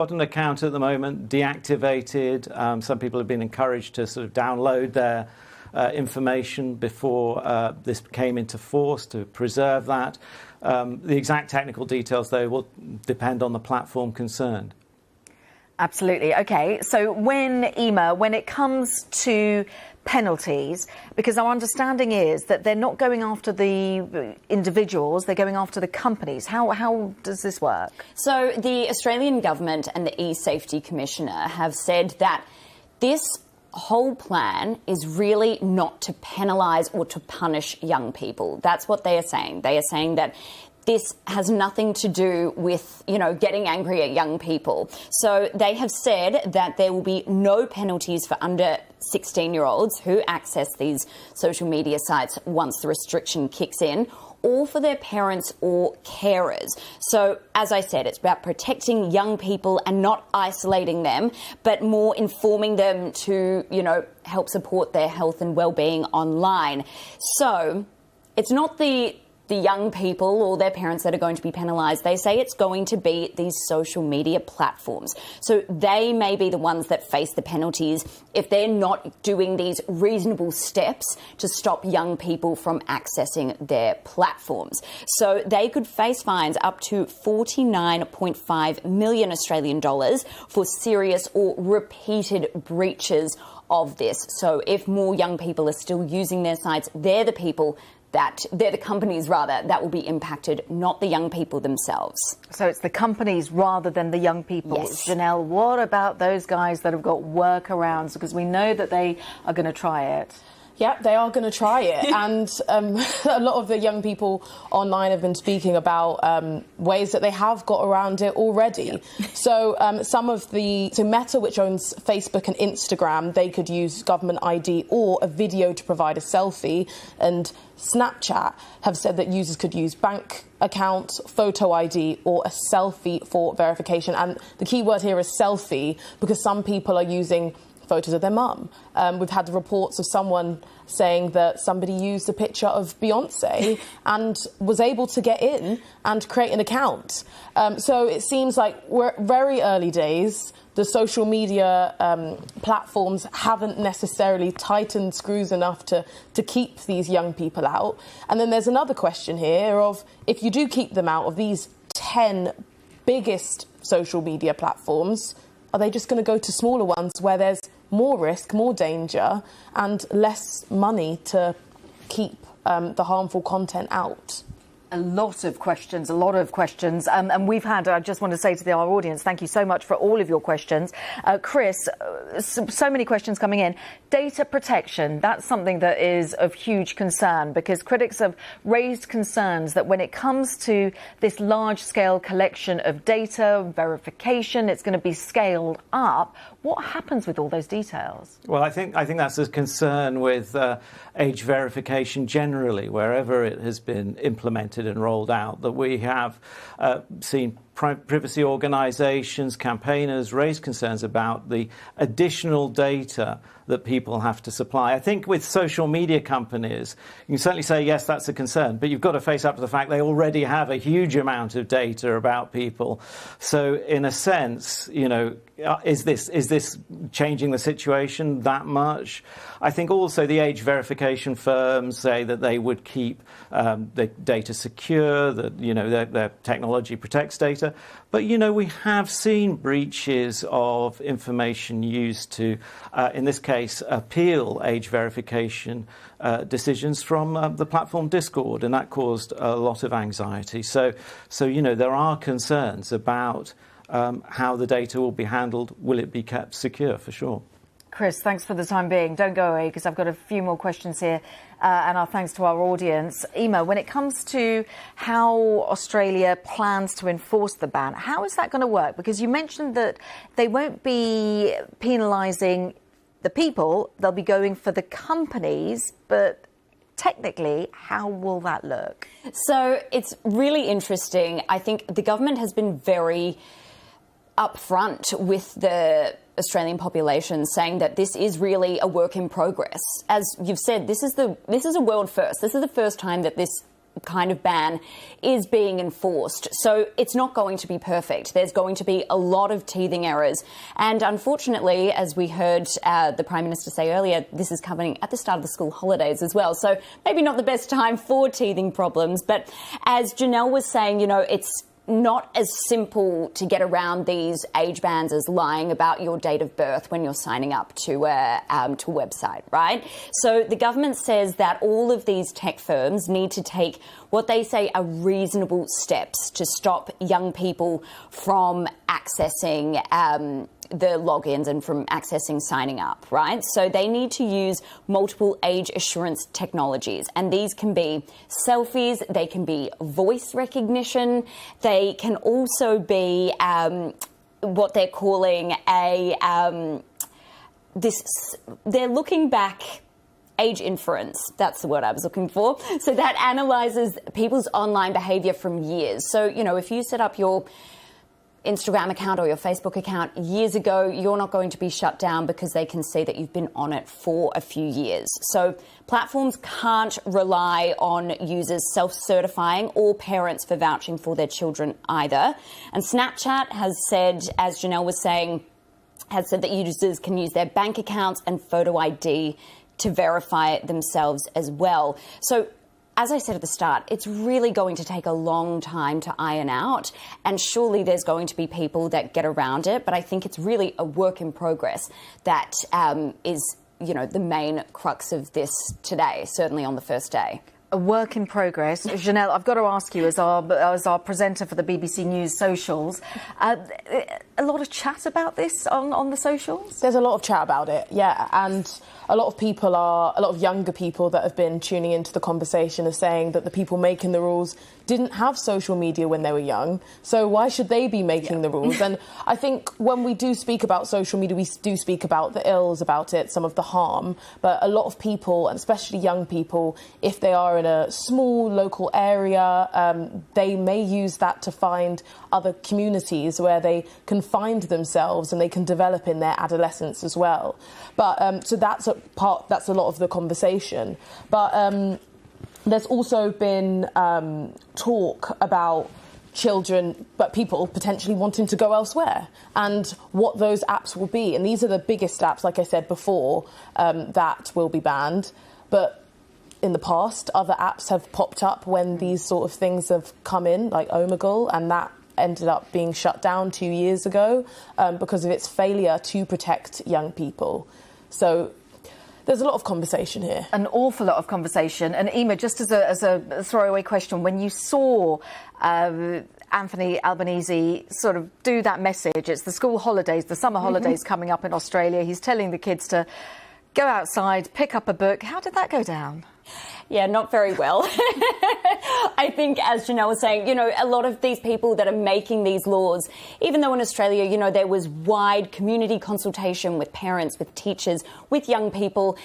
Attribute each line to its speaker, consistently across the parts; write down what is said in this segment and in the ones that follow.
Speaker 1: Got an account at the moment, deactivated. Some people have been encouraged to sort of download their information before this came into force to preserve that. The exact technical details, though, will depend on the platform concerned.
Speaker 2: Absolutely. OK, so when it comes to penalties, because our understanding is that they're not going after the individuals, they're going after the companies. How does this work?
Speaker 3: So the Australian government and the e-Safety Commissioner have said that this whole plan is really not to penalise or to punish young people. That's what they are saying. They are saying that this has nothing to do with, getting angry at young people. So they have said that there will be no penalties for under 16-year-olds who access these social media sites once the restriction kicks in, or for their parents or carers. So, as I said, it's about protecting young people and not isolating them, but more informing them to, help support their health and well-being online. So, it's not the young people or their parents that are going to be penalised. They say it's going to be these social media platforms. So they may be the ones that face the penalties if they're not doing these reasonable steps to stop young people from accessing their platforms. So they could face fines up to 49.5 million Australian dollars for serious or repeated breaches of this. So if more young people are still using their sites, they're the companies that will be impacted, not the young people themselves.
Speaker 2: So it's the companies rather than the young people.
Speaker 3: Yes.
Speaker 2: Janelle, what about those guys that have got workarounds? Because we know that they are going to try it.
Speaker 4: Yeah, they are going to try it. And a lot of the young people online have been speaking about ways that they have got around it already. Yeah. So Meta, which owns Facebook and Instagram, they could use government ID or a video to provide a selfie. And Snapchat have said that users could use bank account, photo ID or a selfie for verification. And the key word here is selfie, because some people are using photos of their mum. We've had the reports of someone saying that somebody used a picture of Beyonce and was able to get in and create an account. So it seems like we're very early days. The social media platforms haven't necessarily tightened screws enough to keep these young people out. And then there's another question here of, if you do keep them out of these 10 biggest social media platforms, are they just going to go to smaller ones where there's more risk, more danger, and less money to keep the harmful content out?
Speaker 2: A lot of questions. And we've had, I just want to say to our audience, thank you so much for all of your questions. Chris, so many questions coming in. Data protection, that's something that is of huge concern, because critics have raised concerns that when it comes to this large-scale collection of data, verification, it's going to be scaled up. What happens with all those details?
Speaker 1: Well, I think that's a concern with age verification generally, wherever it has been implemented and rolled out, that we have seen privacy organisations, campaigners raise concerns about the additional data that people have to supply. I think with social media companies, you can certainly say, yes, that's a concern, but you've got to face up to the fact they already have a huge amount of data about people. So in a sense, is this changing the situation that much? I think also the age verification firms say that they would keep the data secure, that their technology protects data. But we have seen breaches of information used to, in this case, appeal age verification decisions from the platform Discord, and that caused a lot of anxiety. So there are concerns about how the data will be handled. Will it be kept secure? For sure.
Speaker 2: Chris, thanks for the time being. Don't go away, because I've got a few more questions here, and our thanks to our audience. Emma, when it comes to how Australia plans to enforce the ban, how is that going to work? Because you mentioned that they won't be penalising the people, they'll be going for the companies, but technically, how will that look?
Speaker 3: So it's really interesting. I think the government has been very upfront with the Australian population, saying that this is really a work in progress. As you've said, this is a world first. This is the first time that this kind of ban is being enforced. So it's not going to be perfect. There's going to be a lot of teething errors. And unfortunately, as we heard the Prime Minister say earlier, this is coming at the start of the school holidays as well. So maybe not the best time for teething problems. But as Janelle was saying, it's not as simple to get around these age bans as lying about your date of birth when you're signing up to a website, right? So the government says that all of these tech firms need to take what they say are reasonable steps to stop young people from accessing the logins and from accessing signing up, right? So they need to use multiple age assurance technologies, and these can be selfies, they can be voice recognition, they can also be what they're calling they're looking back age inference, that's the word I was looking for. So that analyzes people's online behaviour from years. So, if you set up your Instagram account or your Facebook account years ago, you're not going to be shut down because they can see that you've been on it for a few years. So platforms can't rely on users self-certifying or parents for vouching for their children either. And Snapchat has said, as Janelle was saying, has said that users can use their bank accounts and photo ID to verify themselves as well. So as I said at the start, it's really going to take a long time to iron out, and surely there's going to be people that get around it, but I think it's really a work in progress that is, the main crux of this today, certainly on the first day.
Speaker 2: A work in progress. Janelle, I've got to ask you, as our presenter for the BBC News socials, a lot of chat about this on the socials?
Speaker 4: There's a lot of chat about it, yeah, and a lot of younger people that have been tuning into the conversation are saying that the people making the rules didn't have social media when they were young, so why should they be making the rules? And I think when we do speak about social media, we do speak about the ills about it, some of the harm, but a lot of people, and especially young people, if they are in a small local area, they may use that to find other communities where they can find themselves and they can develop in their adolescence as well. But so that's a lot of the conversation. But there's also been talk about children, but people potentially wanting to go elsewhere and what those apps will be. And these are the biggest apps, like I said before, that will be banned. But in the past, other apps have popped up when these sort of things have come in, like Omegle, and that ended up being shut down 2 years ago because of its failure to protect young people. So there's a lot of conversation here.
Speaker 2: An awful lot of conversation. And Emma, just as a throwaway question, when you saw Anthony Albanese sort of do that message, it's the school holidays, the summer holidays coming up in Australia, he's telling the kids to go outside, pick up a book. How did that go down?
Speaker 3: Yeah, not very well. I think, as Janelle was saying, a lot of these people that are making these laws, even though in Australia, there was wide community consultation with parents, with teachers, with young people,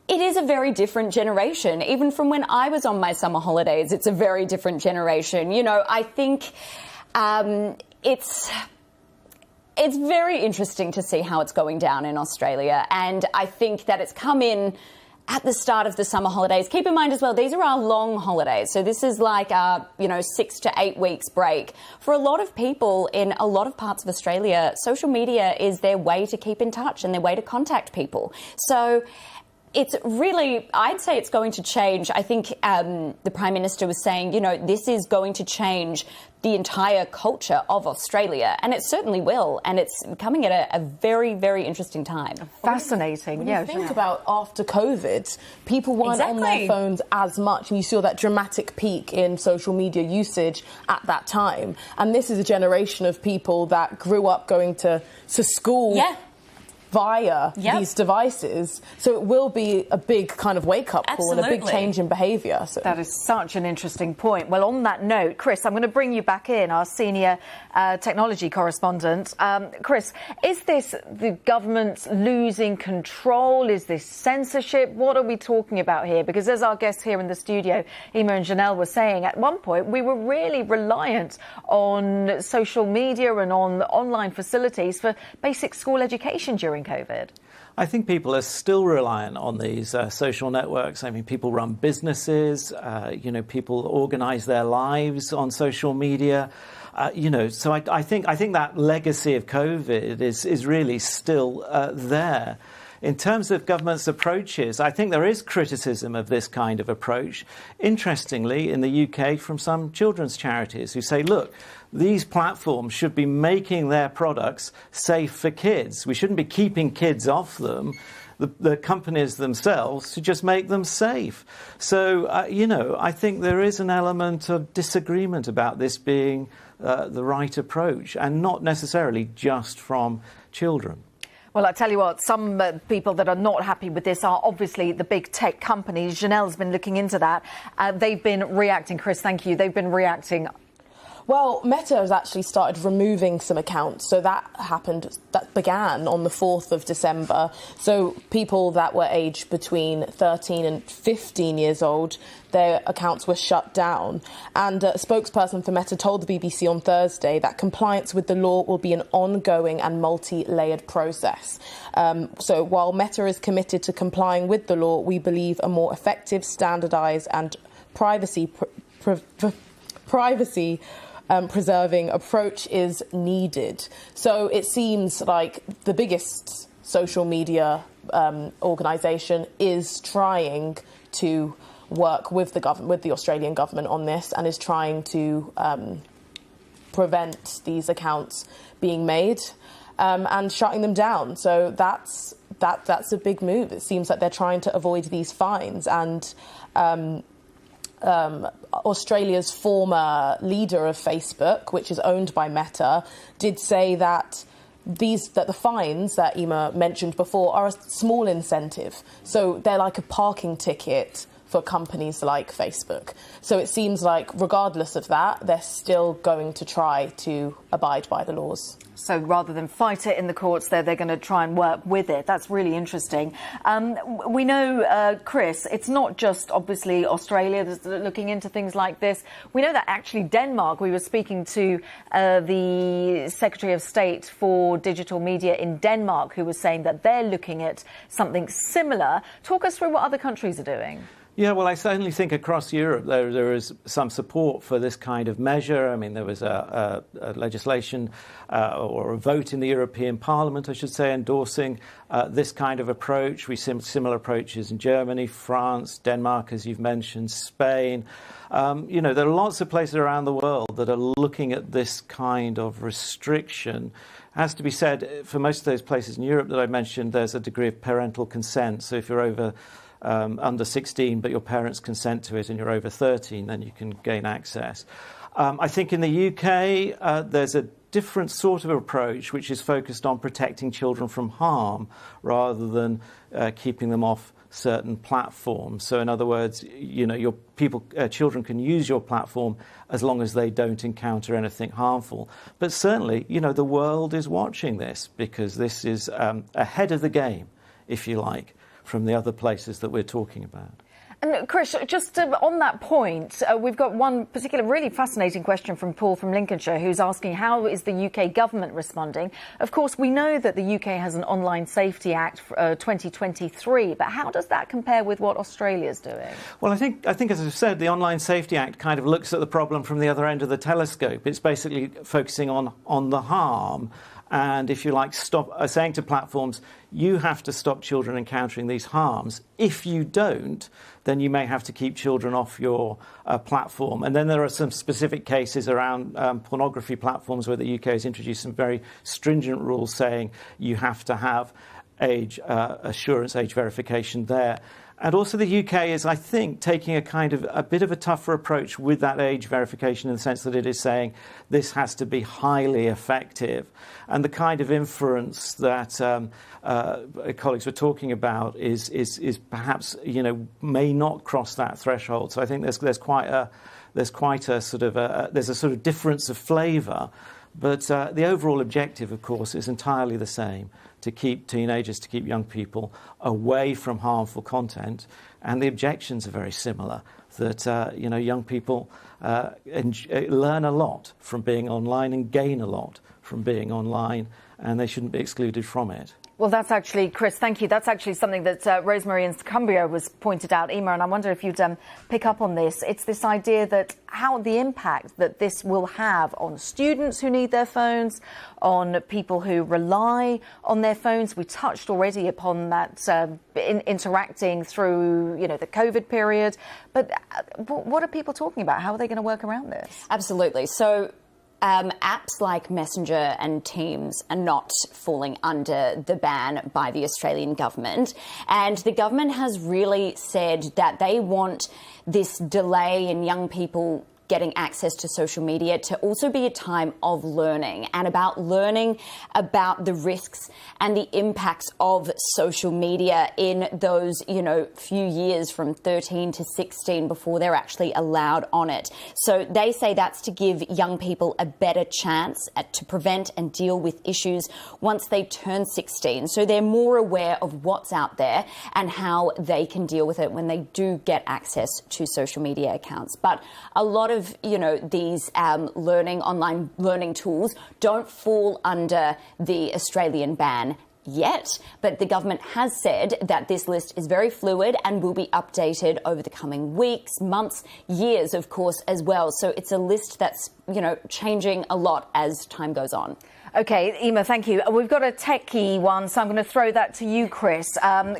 Speaker 3: it is a very different generation. Even from when I was on my summer holidays, it's a very different generation. I think it's very interesting to see how it's going down in Australia. And I think that it's come in at the start of the summer holidays. Keep in mind as well, these are our long holidays. So this is like a, 6 to 8 weeks break. For a lot of people in a lot of parts of Australia, social media is their way to keep in touch and their way to contact people. So it's really, I'd say it's going to change. I think the Prime Minister was saying, this is going to change the entire culture of Australia, and it certainly will, and it's coming at a very, very interesting time.
Speaker 2: Fascinating.
Speaker 4: When you think about after COVID, people weren't on their phones as much, and you saw that dramatic peak in social media usage at that time. And this is a generation of people that grew up going to school via these devices. So it will be a big kind of wake-up call and a big change in behaviour. So.
Speaker 2: That is such an interesting point. Well, on that note, Chris, I'm going to bring you back in, our senior technology correspondent. Chris, is this the government losing control? Is this censorship? What are we talking about here? Because as our guests here in the studio, Emma and Janelle, were saying, at one point we were really reliant on social media and on online facilities for basic school education during during COVID?
Speaker 1: I think people are still reliant on these social networks. I mean, people run businesses, people organise their lives on social media. So I think that legacy of COVID is really still there. In terms of government's approaches, I think there is criticism of this kind of approach. Interestingly, in the UK, from some children's charities who say, look, these platforms should be making their products safe for kids. We shouldn't be keeping kids off them. The companies themselves should just make them safe. So, I think there is an element of disagreement about this being the right approach, and not necessarily just from children.
Speaker 2: Well, I tell you what, some people that are not happy with this are obviously the big tech companies. Janelle's been looking into that. They've been reacting. Chris, thank you. They've been reacting.
Speaker 4: Well, Meta has actually started removing some accounts. So that began on the 4th of December. So people that were aged between 13 and 15 years old, their accounts were shut down. And a spokesperson for Meta told the BBC on Thursday that compliance with the law will be an ongoing and multi-layered process. So while Meta is committed to complying with the law, we believe a more effective, standardised and privacy preserving approach is needed. So it seems like the biggest social media organisation is trying to work with the government, with the Australian government on this, and is trying to prevent these accounts being made and shutting them down. So that's a big move. It seems like they're trying to avoid these fines. And Australia's former leader of Facebook, which is owned by Meta, did say that the fines that Emma mentioned before are a small incentive. So they're like a parking ticket for companies like Facebook. So it seems like regardless of that, they're still going to try to abide by the laws.
Speaker 2: So rather than fight it in the courts, they're going to try and work with it. That's really interesting. We know, Chris, it's not just obviously Australia that's looking into things like this. We know that actually Denmark, we were speaking to the Secretary of State for Digital Media in Denmark, who was saying that they're looking at something similar. Talk us through what other countries are doing.
Speaker 1: Yeah, well, I certainly think across Europe there is some support for this kind of measure. I mean, there was a legislation or a vote in the European Parliament, I should say, endorsing this kind of approach. We see similar approaches in Germany, France, Denmark, as you've mentioned, Spain. There are lots of places around the world that are looking at this kind of restriction. Has to be said, for most of those places in Europe that I mentioned, there's a degree of parental consent. So if you're under 16, but your parents consent to it and you're over 13, then you can gain access. I think in the UK, there's a different sort of approach which is focused on protecting children from harm rather than keeping them off certain platforms. So in other words, children can use your platform as long as they don't encounter anything harmful. But certainly, the world is watching this because this is ahead of the game, if you like, from the other places that we're talking about.
Speaker 2: And Chris, just on that point, we've got one particular really fascinating question from Paul from Lincolnshire, who's asking how is the UK government responding? Of course, we know that the UK has an Online Safety Act 2023, but how does that compare with what Australia's doing?
Speaker 1: Well, I think as I've said, the Online Safety Act kind of looks at the problem from the other end of the telescope. It's basically focusing on the harm. And if you like, saying to platforms, you have to stop children encountering these harms. If you don't, then you may have to keep children off your platform. And then there are some specific cases around pornography platforms where the UK has introduced some very stringent rules saying you have to have age assurance, age verification there. And also the UK is, I think, taking a bit of a tougher approach with that age verification in the sense that it is saying this has to be highly effective. And the kind of inference that colleagues were talking about is perhaps, may not cross that threshold. So I think there's quite a sort of difference of flavour. But the overall objective, of course, is entirely the same, to keep young people away from harmful content. And the objections are very similar, that, young people learn a lot from being online and gain a lot from being online, and they shouldn't be excluded from it.
Speaker 2: Well, that's actually, Chris, thank you. That's actually something that Rosemary in Cumbria was pointed out, Emma, and I wonder if you'd pick up on this. It's this idea that how the impact that this will have on students who need their phones, on people who rely on their phones. We touched already upon that interacting through, the COVID period. But what are people talking about? How are they going to work around this?
Speaker 3: Absolutely. So apps like Messenger and Teams are not falling under the ban by the Australian government. And the government has really said that they want this delay in young people getting access to social media to also be a time of learning and about learning about the risks and the impacts of social media in those, few years from 13 to 16 before they're actually allowed on it. So they say that's to give young people a better chance to prevent and deal with issues once they turn 16. So they're more aware of what's out there and how they can deal with it when they do get access to social media accounts. But a lot of these online learning tools don't fall under the Australian ban yet, but the government has said that this list is very fluid and will be updated over the coming weeks, months, years, of course, as well. So it's a list that's, changing a lot as time goes on.
Speaker 2: OK, Emma, thank you. We've got a techie one, so I'm going to throw that to you, Chris.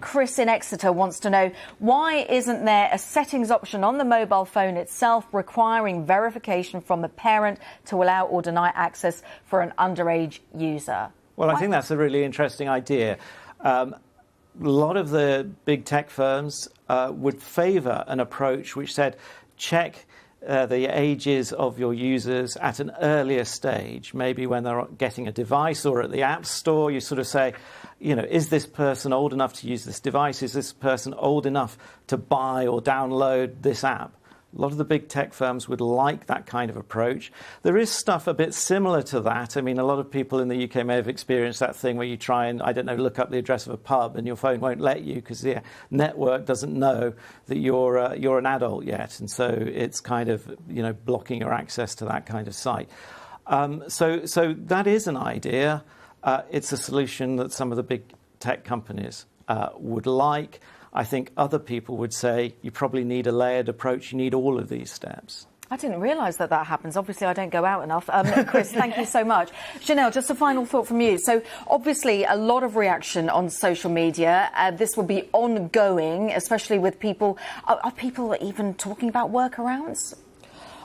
Speaker 2: Chris in Exeter wants to know, why isn't there a settings option on the mobile phone itself requiring verification from a parent to allow or deny access for an underage user?
Speaker 1: Well, I think that's a really interesting idea. A lot of the big tech firms would favour an approach which said, check the ages of your users at an earlier stage, maybe when they're getting a device or at the app store. You sort of say, is this person old enough to use this device? Is this person old enough to buy or download this app? A lot of the big tech firms would like that kind of approach. There is stuff a bit similar to that. I mean, a lot of people in the UK may have experienced that thing where you try and, look up the address of a pub and your phone won't let you because the network doesn't know that you're an adult yet. And so it's kind of, blocking your access to that kind of site. So that is an idea. It's a solution that some of the big tech companies would like. I think other people would say you probably need a layered approach. You need all of these steps.
Speaker 2: I didn't realise that happens. Obviously, I don't go out enough. Chris, thank you so much. Janelle, just a final thought from you. So, obviously, a lot of reaction on social media. This will be ongoing, especially with people. Are people even talking about workarounds?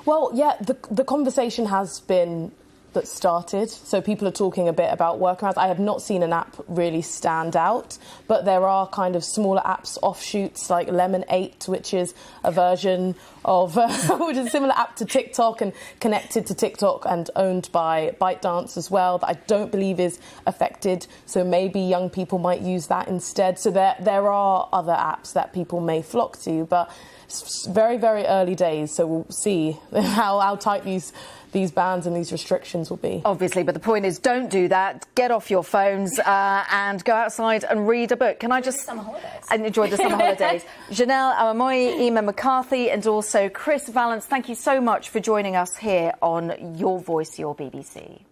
Speaker 4: Well, yeah, the conversation has been that started. So people are talking a bit about workarounds. I have not seen an app really stand out, but there are kind of smaller apps, offshoots like Lemon 8, which is a version of, which is a similar app to TikTok and connected to TikTok and owned by ByteDance as well, that I don't believe is affected. So maybe young people might use that instead. So there are other apps that people may flock to, but it's very, very early days. So we'll see how tight these bans and these restrictions will be.
Speaker 2: Obviously, but the point is, don't do that. Get off your phones and go outside and read a book. Can I just...
Speaker 3: Summer holidays.
Speaker 2: And enjoy the summer holidays. Janelle Awamoy, Emma McCarthy and also Chris Vallance, thank you so much for joining us here on Your Voice, Your BBC.